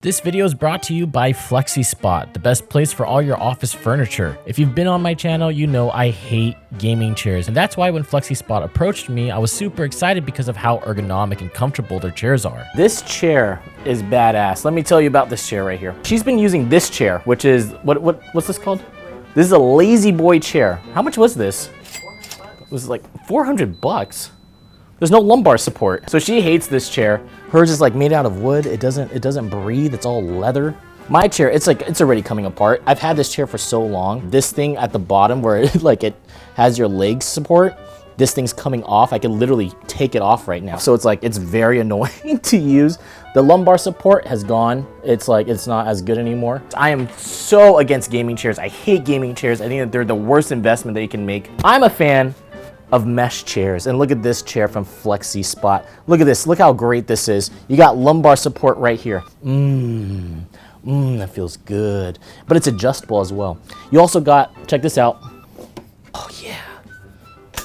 This video is brought to you by FlexiSpot, the best place for all your office furniture. If you've been on my channel, you know I hate gaming chairs, and that's why when FlexiSpot approached me, I was super excited because of how ergonomic and comfortable their chairs are. This chair is badass. Let me tell you about this chair right here. She's been using this chair, which is, what's this called? This is a lazy boy chair. How much was this? It was like 400 bucks. There's no lumbar support. So she hates this chair. Hers is like made out of wood. It doesn't breathe. It's all leather. My chair, it's already coming apart. I've had this chair for so long. This thing at the bottom where it has your leg support, this thing's coming off. I can literally take it off right now. So it's very annoying to use. The lumbar support has gone. It's not as good anymore. I am so against gaming chairs. I hate gaming chairs. I think that they're the worst investment that you can make. I'm a fan of mesh chairs, and look at this chair from FlexiSpot. Look at this. Look how great this is. You got lumbar support right here. That feels good. But it's adjustable as well. You also got, check this out. Oh yeah.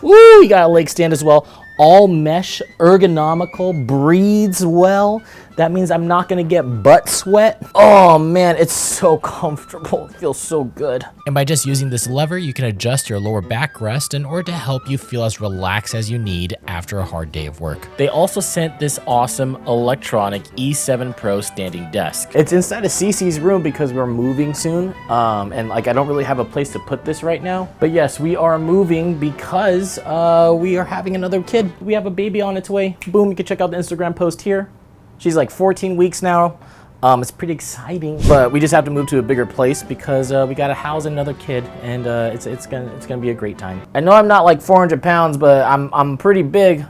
Woo, you got a leg stand as well. All mesh, ergonomical, breathes well. That means I'm not gonna get butt sweat. Oh man, it's so comfortable. It feels so good. And by just using this lever, you can adjust your lower back rest in order to help you feel as relaxed as you need after a hard day of work. They also sent this awesome electronic E7 Pro standing desk. It's inside of Cece's room because we're moving soon. And I don't really have a place to put this right now. But yes, we are moving because we are having another kid. We have a baby on its way. Boom, you can check out the Instagram post here. She's like 14 weeks now. It's pretty exciting, but we just have to move to a bigger place because we gotta house another kid, and it's gonna be a great time. I know I'm not like 400 pounds, but I'm pretty big.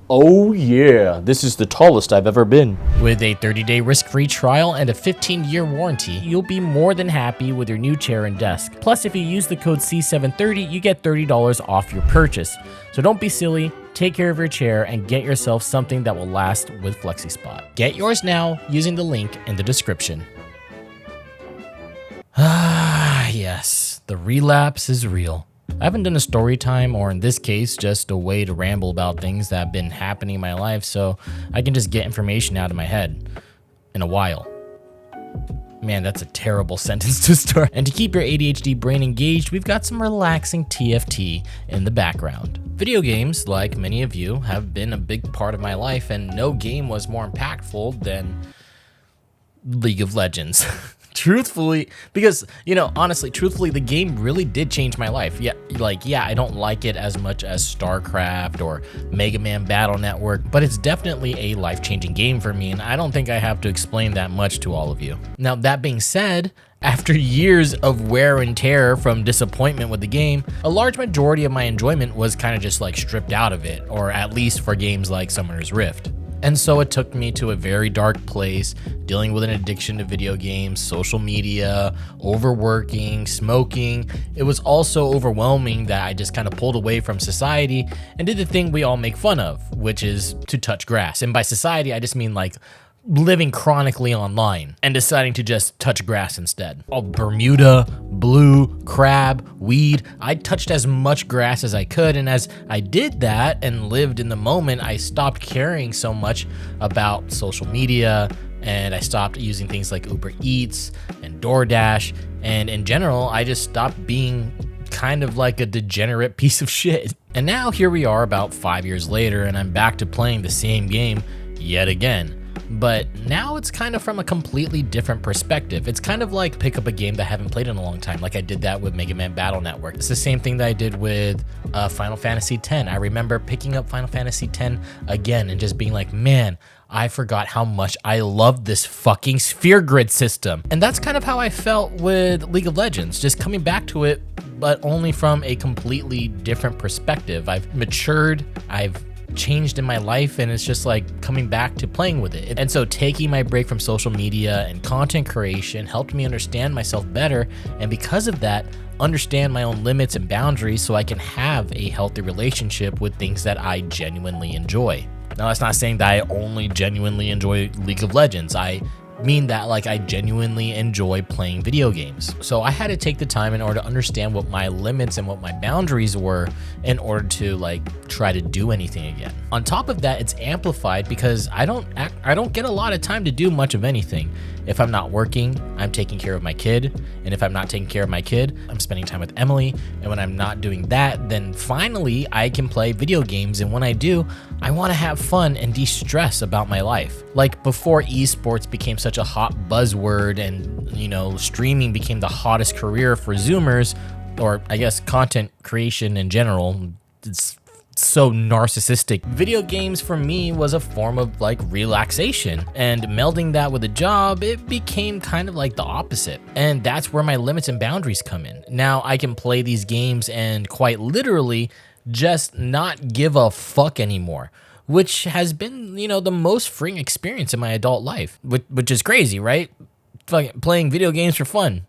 Oh yeah, this is the tallest I've ever been. With a 30-day risk-free trial and a 15-year warranty, you'll be more than happy with your new chair and desk. Plus, if you use the code C730, you get $30 off your purchase. So don't be silly. Take care of your chair and get yourself something that will last with FlexiSpot. Get yours now using the link in the description. Ah, yes, the relapse is real. I haven't done a story time, or in this case, just a way to ramble about things that have been happening in my life so I can just get information out of my head in a while. Man, that's a terrible sentence to start. And to keep your ADHD brain engaged, we've got some relaxing TFT in the background. Video games, like many of you, have been a big part of my life, and no game was more impactful than League of Legends. Truthfully, because, honestly, the game really did change my life. Yeah, I don't like it as much as StarCraft or Mega Man Battle Network, but it's definitely a life-changing game for me, and I don't think I have to explain that much to all of you. Now, that being said, after years of wear and tear from disappointment with the game, a large majority of my enjoyment was kind of just stripped out of it, or at least for games like Summoner's Rift. And so it took me to a very dark place, dealing with an addiction to video games, social media, overworking, smoking. It was also overwhelming that I just kind of pulled away from society and did the thing we all make fun of, which is to touch grass. And by society, I just mean living chronically online and deciding to just touch grass instead. Oh, Bermuda, blue, crab, weed. I touched as much grass as I could, and as I did that and lived in the moment, I stopped caring so much about social media, and I stopped using things like Uber Eats and DoorDash, and in general, I just stopped being kind of like a degenerate piece of shit. And now here we are about 5 years later, and I'm back to playing the same game yet again. But now it's kind of from a completely different perspective. It's kind of like pick up a game that I haven't played in a long time, like I did that with Mega Man Battle Network. It's the same thing that I did with Final Fantasy X. I remember picking up Final Fantasy X again and just being like, man, I forgot how much I loved this fucking sphere grid system. And that's kind of how I felt with League of Legends, just coming back to it, but only from a completely different perspective. I've matured, I've changed in my life, and it's just coming back to playing with it. And so taking my break from social media and content creation helped me understand myself better, and because of that, understand my own limits and boundaries so I can have a healthy relationship with things that I genuinely enjoy. Now, that's not saying that I only genuinely enjoy League of Legends. I mean that like I genuinely enjoy playing video games. So I had to take the time in order to understand what my limits and what my boundaries were in order to like try to do anything again. On top of that, it's amplified because I don't get a lot of time to do much of anything. If I'm not working, I'm taking care of my kid. And if I'm not taking care of my kid, I'm spending time with Emily. And when I'm not doing that, then finally I can play video games. And when I do, I want to have fun and de-stress about my life. Like before esports became such a hot buzzword and, you know, streaming became the hottest career for Zoomers, or I guess content creation in general. It's so narcissistic. Video games for me was a form of like relaxation, and melding that with a job, it became kind of like the opposite. And that's where my limits and boundaries come in. Now I can play these games and quite literally just not give a fuck anymore, which has been, you know, the most freeing experience in my adult life, which is crazy, right? Fucking playing video games for fun.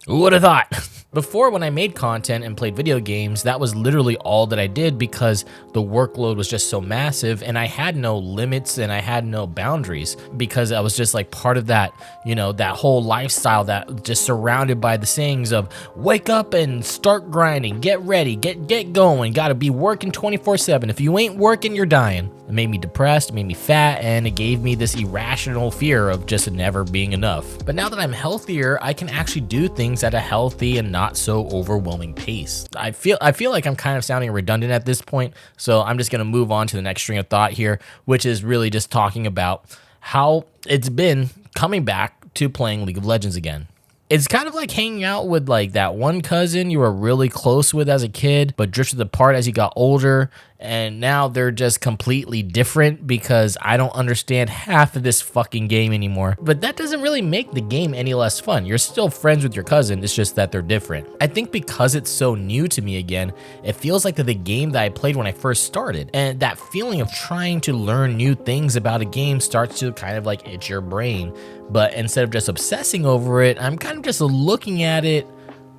Who would have thought? Before, when I made content and played video games, that was literally all that I did because the workload was just so massive and I had no limits and I had no boundaries because I was just like part of that, you know, that whole lifestyle that just surrounded by the sayings of wake up and start grinding, get ready, get going, gotta be working 24/7. If you ain't working, you're dying. It made me depressed, it made me fat, and it gave me this irrational fear of just never being enough. But now that I'm healthier, I can actually do things at a healthy and not so overwhelming pace. I feel like I'm kind of sounding redundant at this point, so I'm just gonna move on to the next string of thought here, which is really just talking about how it's been coming back to playing League of Legends again. It's kind of like hanging out with like that one cousin you were really close with as a kid, but drifted apart as you got older, and now they're just completely different because I don't understand half of this fucking game anymore. But that doesn't really make the game any less fun. You're still friends with your cousin, it's just that they're different. I think because it's so new to me again, it feels like the game that I played when I first started, and that feeling of trying to learn new things about a game starts to kind of like itch your brain. But instead of just obsessing over it, I'm kind of just looking at it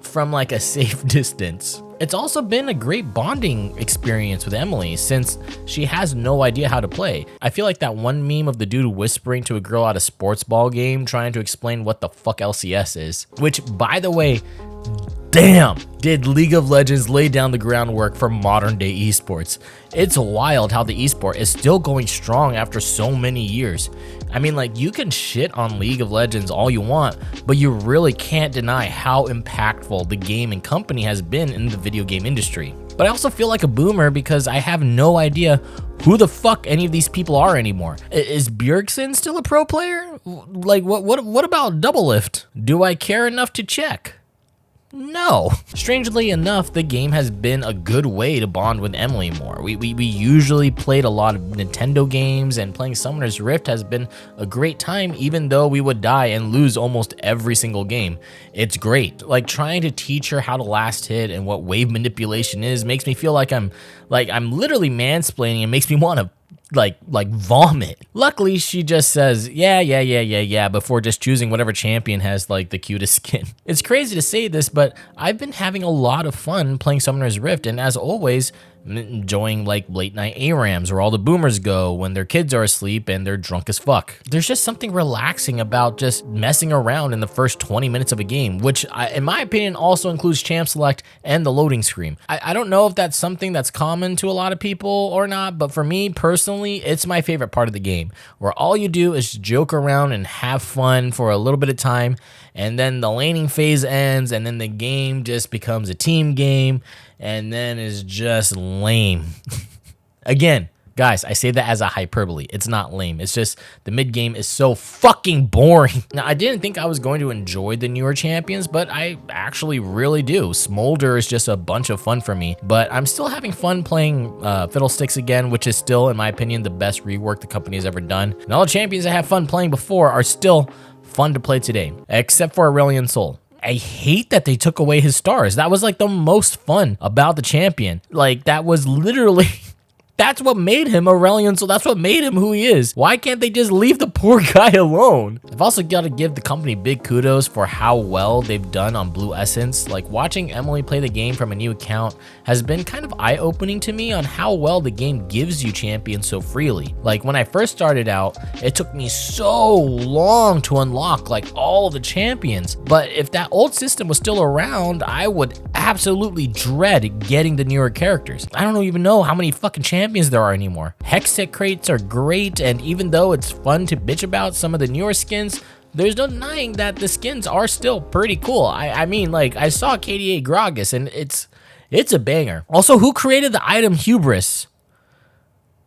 from like a safe distance. It's also been a great bonding experience with Emily since she has no idea how to play. I feel like that one meme of the dude whispering to a girl at a sports ball game trying to explain what the fuck LCS is, which by the way, damn, did League of Legends lay down the groundwork for modern day esports. It's wild how the esport is still going strong after so many years. I mean, like, you can shit on League of Legends all you want, but you really can't deny how impactful the game and company has been in the video game industry. But I also feel like a boomer because I have no idea who the fuck any of these people are anymore. Is Bjergsen still a pro player? Like, what about Doublelift? Do I care enough to check? No. Strangely enough, the game has been a good way to bond with Emily more. We usually played a lot of Nintendo games, and playing Summoner's Rift has been a great time even though we would die and lose almost every single game. It's great. Like, trying to teach her how to last hit and what wave manipulation is makes me feel like I'm literally mansplaining and makes me want to like vomit. Luckily, she just says, yeah, before just choosing whatever champion has like the cutest skin. It's crazy to say this, but I've been having a lot of fun playing Summoner's Rift, and as always, enjoying like late night ARAMs where all the boomers go when their kids are asleep and they're drunk as fuck. There's just something relaxing about just messing around in the first 20 minutes of a game, which in my opinion also includes champ select and the loading screen. I don't know if that's something that's common to a lot of people or not, but for me personally, it's my favorite part of the game, where all you do is joke around and have fun for a little bit of time, and then the laning phase ends, and then the game just becomes a team game, and then is just lame. Again, guys, I say that as a hyperbole. It's not lame. It's just the mid game is so fucking boring. Now, I didn't think I was going to enjoy the newer champions, but I actually really do. Smolder is just a bunch of fun for me, but I'm still having fun playing Fiddlesticks again, which is still, in my opinion, the best rework the company has ever done. And all the champions I have fun playing before are still fun to play today, except for Aurelion Sol. I hate that they took away his stars. That was like the most fun about the champion. Like, that was literally That's what made him Aurelion, so that's what made him who he is. Why can't they just leave the poor guy alone? I've also got to give the company big kudos for how well they've done on Blue Essence. Like, watching Emily play the game from a new account has been kind of eye-opening to me on how well the game gives you champions so freely. Like, when I first started out, it took me so long to unlock like all the champions, but if that old system was still around, I would absolutely dread getting the newer characters. I don't even know how many fucking champions there are anymore. Hex set crates are great, and even though it's fun to bitch about some of the newer skins, there's no denying that the skins are still pretty cool. I mean, like, I saw KDA Gragas and it's a banger. Also, who created the item Hubris?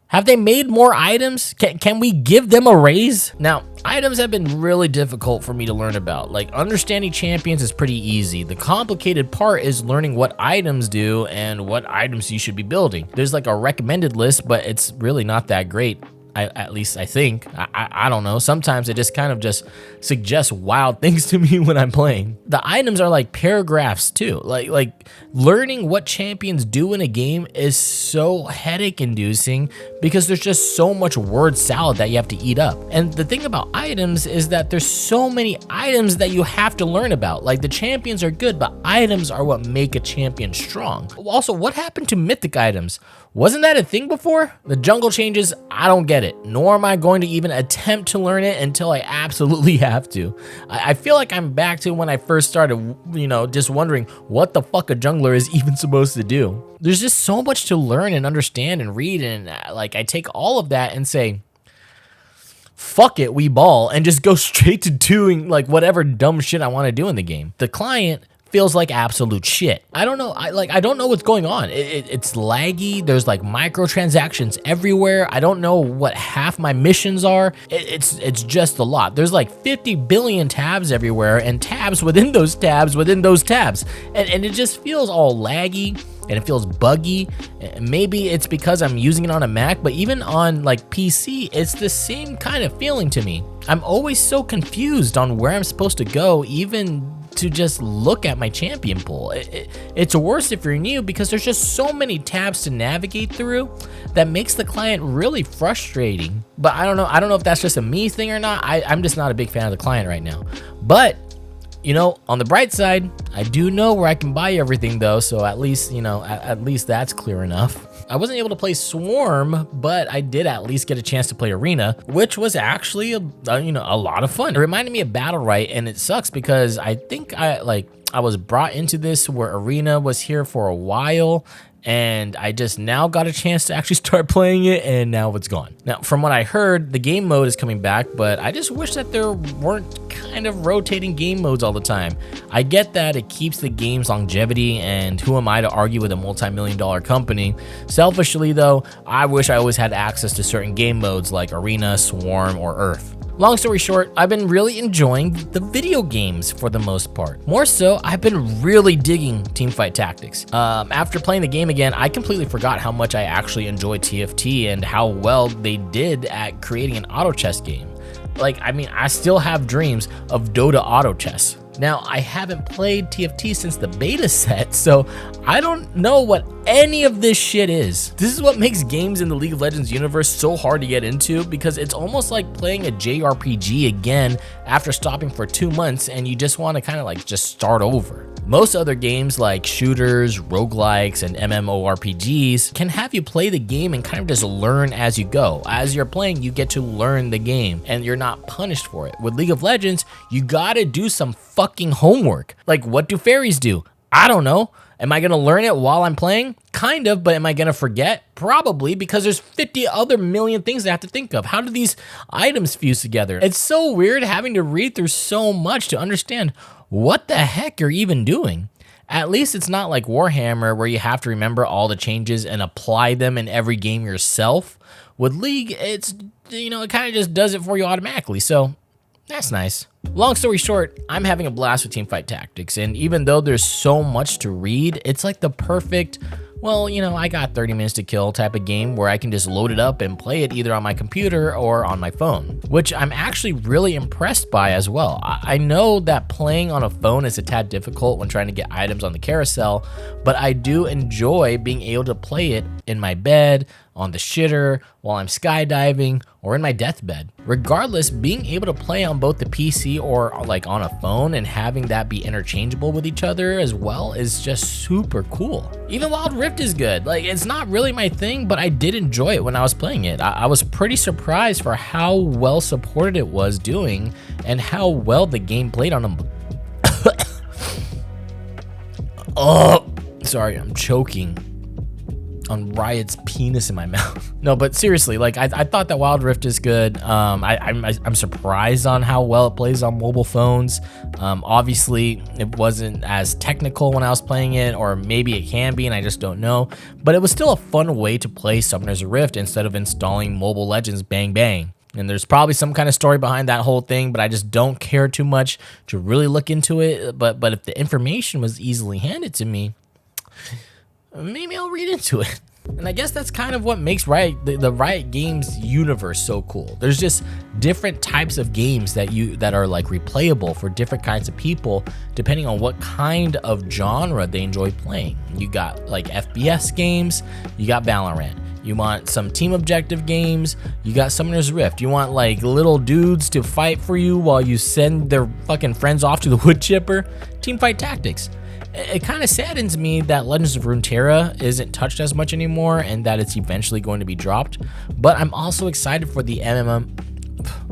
Have they made more items? Can we give them a raise? Now, items have been really difficult for me to learn about. Like, understanding champions is pretty easy. The complicated part is learning what items do and what items you should be building. There's like a recommended list, but it's really not that great. At least I think. I don't know. Sometimes it just kind of just suggests wild things to me when I'm playing. The items are like paragraphs too. Like learning what champions do in a game is so headache inducing because there's just so much word salad that you have to eat up. And the thing about items is that there's so many items that you have to learn about. Like, the champions are good, but items are what make a champion strong. Also, what happened to mythic items? Wasn't that a thing before? The jungle changes, I don't get it, nor am I going to even attempt to learn it until I absolutely have to. I feel like I'm back to when I first started, you know, just wondering what the fuck a jungler is even supposed to do. There's just so much to learn and understand and read, and like, I take all of that and say, fuck it, we ball, and just go straight to doing like whatever dumb shit I want to do in the game. The client feels like absolute shit. I don't know. I don't know what's going on. It's laggy. There's like microtransactions everywhere. I don't know what half my missions are. It's just a lot. There's like 50 billion tabs everywhere, and tabs within those tabs within those tabs. And it just feels all laggy, and it feels buggy. Maybe it's because I'm using it on a Mac, but even on like PC, it's the same kind of feeling to me. I'm always so confused on where I'm supposed to go, even to just look at my champion pool. It's worse if you're new because there's just so many tabs to navigate through that makes the client really frustrating. But I don't know if that's just a me thing or not. I'm just not a big fan of the client right now. But, you know, on the bright side, I do know where I can buy everything though, so at least, you know, at least that's clear enough. I wasn't able to play Swarm, but I did at least get a chance to play Arena, which was actually a lot of fun. It reminded me of Battle Right, and it sucks because I think I was brought into this where Arena was here for a while, and I just now got a chance to actually start playing it, and now it's gone. Now, from what I heard, the game mode is coming back, but I just wish that there weren't kind of rotating game modes all the time. I get that it keeps the game's longevity, and who am I to argue with a multi-million-dollar company? Selfishly though, I wish I always had access to certain game modes like Arena, Swarm, or Earth. Long story short, I've been really enjoying the video games for the most part. More so, I've been really digging Teamfight Tactics. After playing the game again, I completely forgot how much I actually enjoy TFT and how well they did at creating an auto chess game. Like, I mean, I still have dreams of Dota auto chess. Now, I haven't played TFT since the beta set, so I don't know what any of this shit is. This is what makes games in the League of Legends universe so hard to get into, because it's almost like playing a JRPG again after stopping for 2 months and you just want to kind of like just start over. Most other games like shooters, roguelikes, and MMORPGs can have you play the game and kind of just learn as you go. As you're playing, you get to learn the game and you're not punished for it. With League of Legends, you gotta do some fucking homework. Like, what do fairies do? I don't know. Am I gonna learn it while I'm playing? Kind of, but am I gonna forget? Probably, because there's 50 other million things I have to think of. How do these items fuse together? It's so weird having to read through so much to understand what the heck you're even doing. At least it's not like Warhammer where you have to remember all the changes and apply them in every game yourself. With League, it's, you know, it kind of just does it for you automatically, so that's nice. Long story short, I'm having a blast with Teamfight Tactics, and even though there's so much to read, it's like the perfect, well, you know, I got 30 minutes to kill type of game where I can just load it up and play it either on my computer or on my phone, which I'm actually really impressed by as well. I know that playing on a phone is a tad difficult when trying to get items on the carousel, but I do enjoy being able to play it in my bed, on the shitter, while I'm skydiving, or in my deathbed. Regardless, being able to play on both the PC or like on a phone and having that be interchangeable with each other as well is just super cool. Even Wild Rift is good. Like, it's not really my thing, but I did enjoy it when I was playing it. I was pretty surprised for how well supported it was doing and how well the game played on them. Oh, sorry, I'm choking on Riot's penis in my mouth. No, but seriously, like I thought that Wild Rift is good. I'm surprised on how well it plays on mobile phones. Obviously, it wasn't as technical when I was playing it, or maybe it can be, and I just don't know. But it was still a fun way to play Summoner's Rift instead of installing Mobile Legends bang bang. And there's probably some kind of story behind that whole thing, but I just don't care too much to really look into it. But if the information was easily handed to me, maybe I'll read into it. And I guess that's kind of what makes the Riot Games universe so cool. There's just different types of games that are like replayable for different kinds of people, depending on what kind of genre they enjoy playing. You got like FPS games, you got Valorant. You want some team objective games, you got Summoner's Rift. You want like little dudes to fight for you while you send their fucking friends off to the wood chipper, Teamfight Tactics. It kind of saddens me that Legends of Runeterra isn't touched as much anymore and that it's eventually going to be dropped. But I'm also excited for the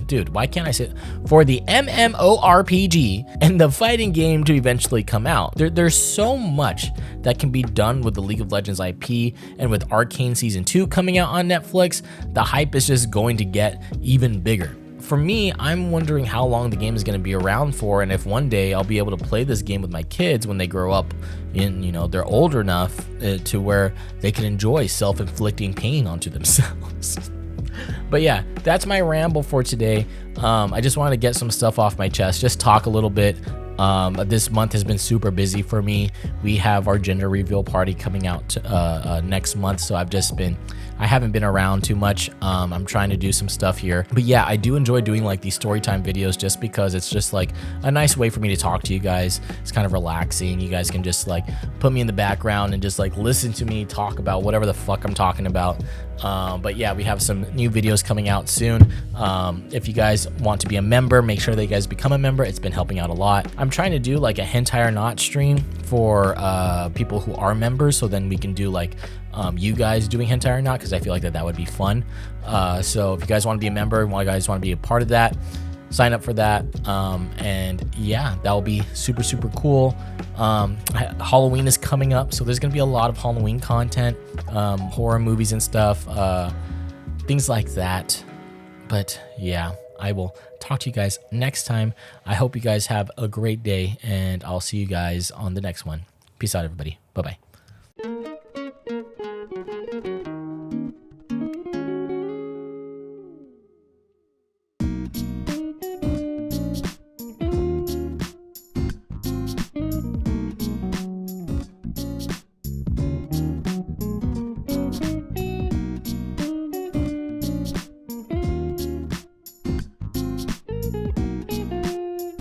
Dude, why can't I say it? For the MMORPG and the fighting game to eventually come out. There's so much that can be done with the League of Legends IP, and with Arcane Season 2 coming out on Netflix, the hype is just going to get even bigger. For me, I'm wondering how long the game is going to be around for, and if one day I'll be able to play this game with my kids when they grow up and, you know, they're older enough to where they can enjoy self-inflicting pain onto themselves. But yeah, that's my ramble for today. I just wanted to get some stuff off my chest, just talk a little bit. This month has been super busy for me. We have our gender reveal party coming out next month, so I haven't been around too much. I'm trying to do some stuff here. But yeah, I do enjoy doing like these story time videos just because it's just like a nice way for me to talk to you guys. It's kind of relaxing. You guys can just like put me in the background and just like listen to me talk about whatever the fuck I'm talking about. But yeah, we have some new videos coming out soon. If you guys want to be a member, make sure that you guys become a member. It's been helping out a lot. I'm trying to do like a hentai or not stream for people who are members, so then we can do like you guys doing hentai or not, because I feel like that would be fun. So if you guys want to be a member, you guys want to be a part of that, sign up for that. And yeah, that will be super, super cool. Halloween is coming up, so there's gonna be a lot of Halloween content, horror movies and stuff, things like that. But yeah, I will talk to you guys next time. I hope you guys have a great day, and I'll see you guys on the next one. Peace out, everybody. Bye-bye.